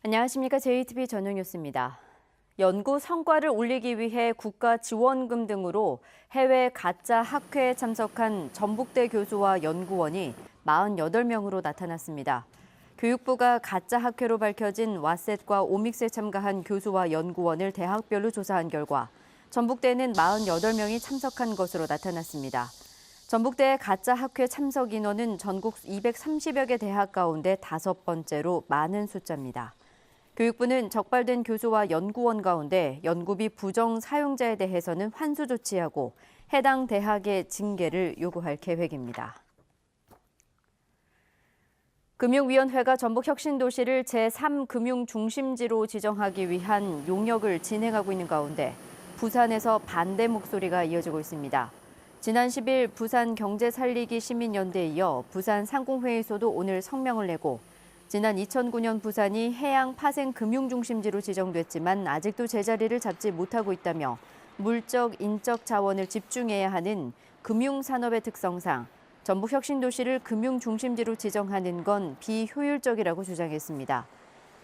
안녕하십니까. JTB 전용뉴스입니다. 연구 성과를 올리기 위해 국가 지원금 등으로 해외 가짜 학회에 참석한 전북대 교수와 연구원이 48명으로 나타났습니다. 교육부가 가짜 학회로 밝혀진 와셋과 오믹스에 참가한 교수와 연구원을 대학별로 조사한 결과 전북대는 48명이 참석한 것으로 나타났습니다. 전북대의 가짜 학회 참석 인원은 전국 230여 개 대학 가운데 5번째로 많은 숫자입니다. 교육부는 적발된 교수와 연구원 가운데 연구비 부정 사용자에 대해서는 환수 조치하고 해당 대학의 징계를 요구할 계획입니다. 금융위원회가 전북혁신도시를 제3금융중심지로 지정하기 위한 용역을 진행하고 있는 가운데 부산에서 반대 목소리가 이어지고 있습니다. 지난 10일 부산경제살리기 시민연대에 이어 부산상공회의소도 오늘 성명을 내고 지난 2009년 부산이 해양 파생 금융중심지로 지정됐지만 아직도 제자리를 잡지 못하고 있다며 물적, 인적 자원을 집중해야 하는 금융산업의 특성상 전북혁신도시를 금융중심지로 지정하는 건 비효율적이라고 주장했습니다.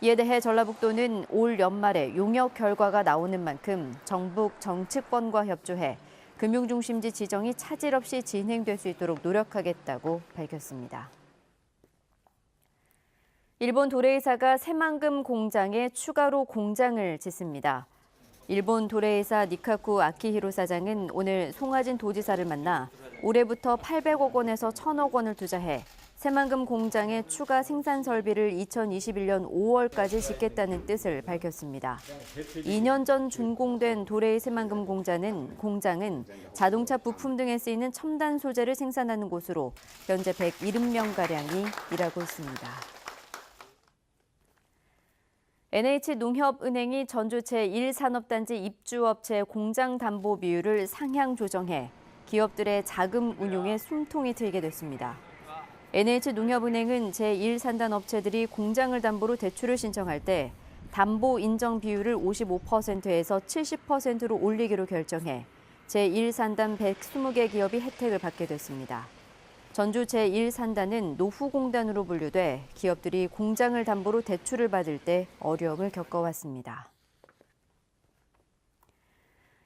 이에 대해 전라북도는 올 연말에 용역 결과가 나오는 만큼 정북 정치권과 협조해 금융중심지 지정이 차질 없이 진행될 수 있도록 노력하겠다고 밝혔습니다. 일본 도레이사가 새만금 공장에 추가로 공장을 짓습니다. 일본 도레이사 니카쿠 아키히로 사장은 오늘 송하진 도지사를 만나 올해부터 800억 원에서 1,000억 원을 투자해 새만금 공장의 추가 생산 설비를 2021년 5월까지 짓겠다는 뜻을 밝혔습니다. 2년 전 준공된 도레이 새만금 공장은 자동차 부품 등에 쓰이는 첨단 소재를 생산하는 곳으로 현재 170명가량이 일하고 있습니다. NH농협은행이 전주 제1산업단지 입주업체 공장 담보 비율을 상향 조정해 기업들의 자금 운용에 숨통이 트이게 됐습니다. NH농협은행은 제1산단 업체들이 공장을 담보로 대출을 신청할 때 담보 인정 비율을 55%에서 70%로 올리기로 결정해 제1산단 120개 기업이 혜택을 받게 됐습니다. 전주 제1산단은 노후공단으로 분류돼 기업들이 공장을 담보로 대출을 받을 때 어려움을 겪어왔습니다.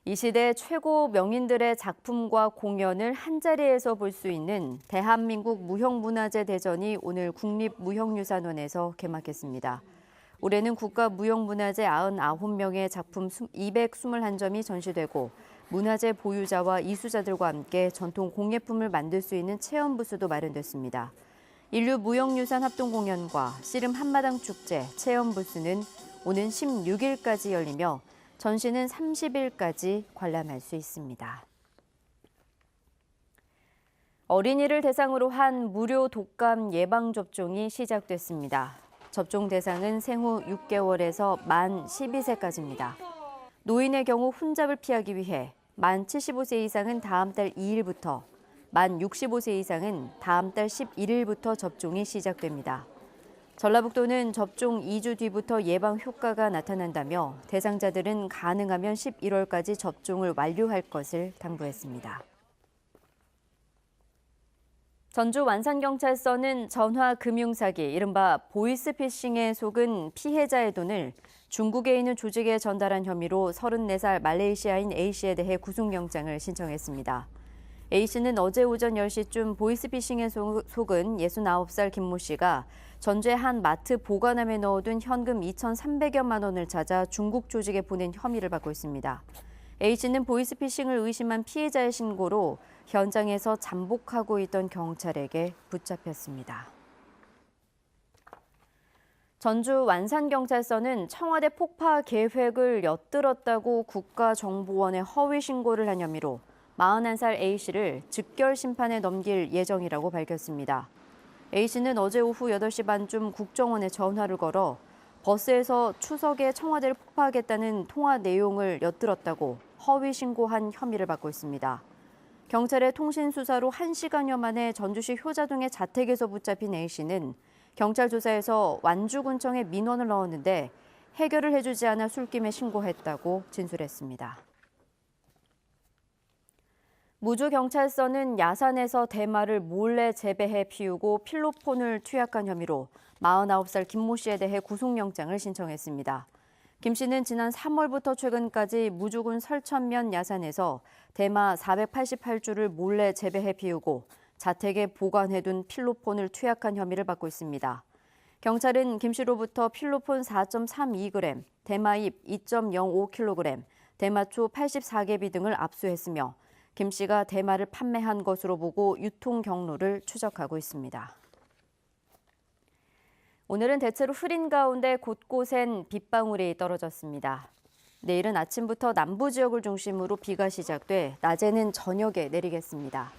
이 시대 최고 명인들의 작품과 공연을 한자리에서 볼 수 있는 대한민국 무형문화재 대전이 오늘 국립무형유산원에서 개막했습니다. 올해는 국가무형문화재 99명의 작품 221점이 전시되고 문화재 보유자와 이수자들과 함께 전통 공예품을 만들 수 있는 체험 부스도 마련됐습니다. 인류 무형유산 합동 공연과 씨름 한마당 축제, 체험 부스는 오는 16일까지 열리며 전시는 30일까지 관람할 수 있습니다. 어린이를 대상으로 한 무료 독감 예방접종이 시작됐습니다. 접종 대상은 생후 6개월에서 만 12세까지입니다. 노인의 경우 혼잡을 피하기 위해 만 75세 이상은 다음 달 2일부터, 만 65세 이상은 다음 달 11일부터 접종이 시작됩니다. 전라북도는 접종 2주 뒤부터 예방 효과가 나타난다며 대상자들은 가능하면 11월까지 접종을 완료할 것을 당부했습니다. 전주 완산경찰서는 전화금융사기, 이른바 보이스피싱에 속은 피해자의 돈을 중국에 있는 조직에 전달한 혐의로 34살 말레이시아인 A씨에 대해 구속영장을 신청했습니다. A씨는 어제 오전 10시쯤 보이스피싱에 속은 69살 김모 씨가 전주의 한 마트 보관함에 넣어둔 현금 2,300여만 원을 찾아 중국 조직에 보낸 혐의를 받고 있습니다. A씨는 보이스피싱을 의심한 피해자의 신고로 현장에서 잠복하고 있던 경찰에게 붙잡혔습니다. 전주 완산경찰서는 청와대 폭파 계획을 엿들었다고 국가정보원에 허위 신고를 한 혐의로 41살 A씨를 즉결 심판에 넘길 예정이라고 밝혔습니다. A씨는 어제 오후 8시 반쯤 국정원에 전화를 걸어 버스에서 추석에 청와대를 폭파하겠다는 통화 내용을 엿들었다고 허위 신고한 혐의를 받고 있습니다. 경찰의 통신 수사로 1시간여 만에 전주시 효자동의 자택에서 붙잡힌 A씨는 경찰 조사에서 완주군청에 민원을 넣었는데 해결을 해주지 않아 술김에 신고했다고 진술했습니다. 무주경찰서는 야산에서 대마를 몰래 재배해 피우고 필로폰을 투약한 혐의로 49살 김모 씨에 대해 구속영장을 신청했습니다. 김 씨는 지난 3월부터 최근까지 무주군 설천면 야산에서 대마 488주를 몰래 재배해 피우고 자택에 보관해둔 필로폰을 투약한 혐의를 받고 있습니다. 경찰은 김 씨로부터 필로폰 4.32g, 대마잎 2.05kg, 대마초 84개비 등을 압수했으며 김 씨가 대마를 판매한 것으로 보고 유통 경로를 추적하고 있습니다. 오늘은 대체로 흐린 가운데 곳곳엔 빗방울이 떨어졌습니다. 내일은 아침부터 남부 지역을 중심으로 비가 시작돼 낮에는 저녁에 내리겠습니다.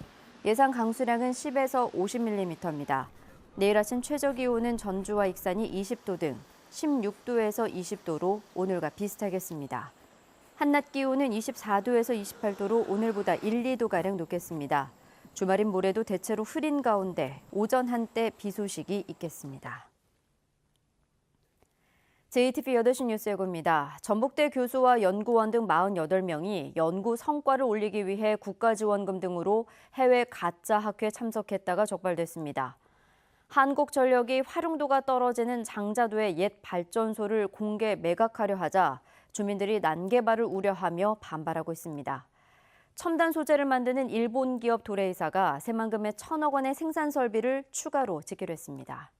예상 강수량은 10에서 50mm입니다. 내일 아침 최저 기온은 전주와 익산이 20도 등 16도에서 20도로 오늘과 비슷하겠습니다. 한낮 기온은 24도에서 28도로 오늘보다 1, 2도가량 높겠습니다. 주말인 모레도 대체로 흐린 가운데 오전 한때 비 소식이 있겠습니다. JTBC 8시 뉴스 예고입니다. 전북대 교수와 연구원 등 48명이 연구 성과를 올리기 위해 국가지원금 등으로 해외 가짜 학회에 참석했다가 적발됐습니다. 한국전력이 활용도가 떨어지는 장자도의 옛 발전소를 공개 매각하려 하자 주민들이 난개발을 우려하며 반발하고 있습니다. 첨단 소재를 만드는 일본 기업 도레이사가 새만금의 1,000억 원의 생산 설비를 추가로 짓기로 했습니다.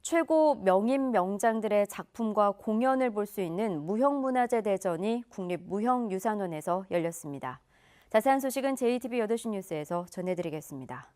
최고 명인 명장들의 작품과 공연을 볼 수 있는 무형문화재 대전이 국립무형유산원에서 열렸습니다. 자세한 소식은 JTBC 8시 뉴스에서 전해드리겠습니다.